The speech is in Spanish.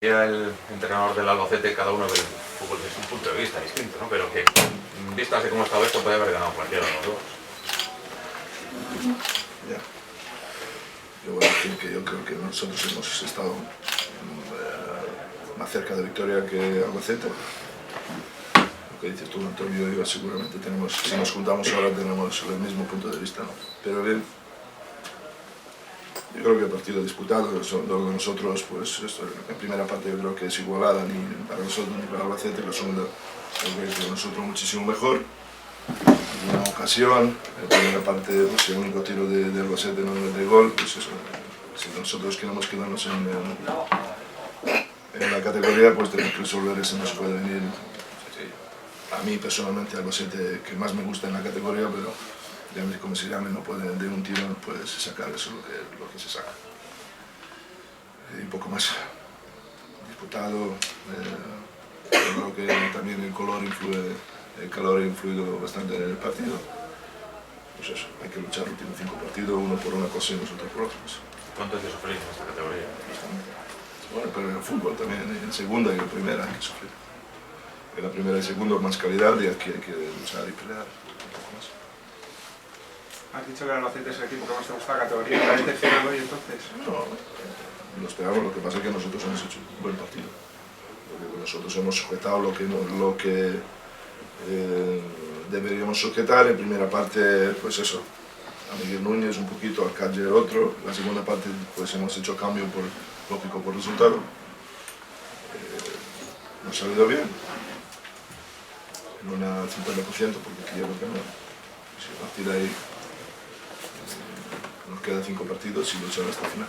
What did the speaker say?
El entrenador del Albacete, cada uno ve el fútbol desde un punto de vista distinto, ¿no? Pero que, vistas de cómo estaba esto, puede haber ganado cualquiera de los dos. Ya. Yo voy a decir que yo creo que nosotros hemos estado más cerca de victoria que Albacete. Lo que dices tú, Antonio, y yo seguramente tenemos, si nos juntamos ahora, tenemos el mismo punto de vista, ¿no? Pero bien, yo creo que el partido disputado, lo de nosotros, pues esto, en primera parte yo creo que es igualada, ni para nosotros ni para Albacete, la segunda creo que nosotros muchísimo mejor. Una ocasión, en la primera parte, pues, el único tiro de Albacete no de gol, pues eso, si nosotros queremos quedarnos en la categoría, pues tenemos que resolver eso, no se puede venir. A mí personalmente Albacete que más me gusta en la categoría, pero llame como se llame, no puede de un tiro no puedes sacar eso lo que se saca. Un poco más disputado, creo que también el calor ha influido bastante en el partido. Pues eso, hay que luchar los últimos 5 partidos, uno por una cosa y nosotros por otra cosa. ¿Cuánto hay que sufrir en esta categoría? Bueno, pero en el fútbol también, en segunda y en primera hay que sufrir. En la primera y segunda más calidad y aquí hay que luchar y pelear un poco más. Has dicho que el Albacete es el equipo que más te gusta la categoría, ¿la habéis decepcionado hoy entonces? No, lo esperamos, lo que pasa es que nosotros hemos hecho un buen partido. Porque nosotros hemos sujetado lo que deberíamos sujetar. En primera parte, pues eso, a Miguel Núñez un poquito, a Calle otro. La segunda parte, pues hemos hecho cambio lógico por resultado. No ha salido bien. En una 50%, porque quiero que no. Si a partir de ahí nos quedan 5 partidos y luchar hasta el final.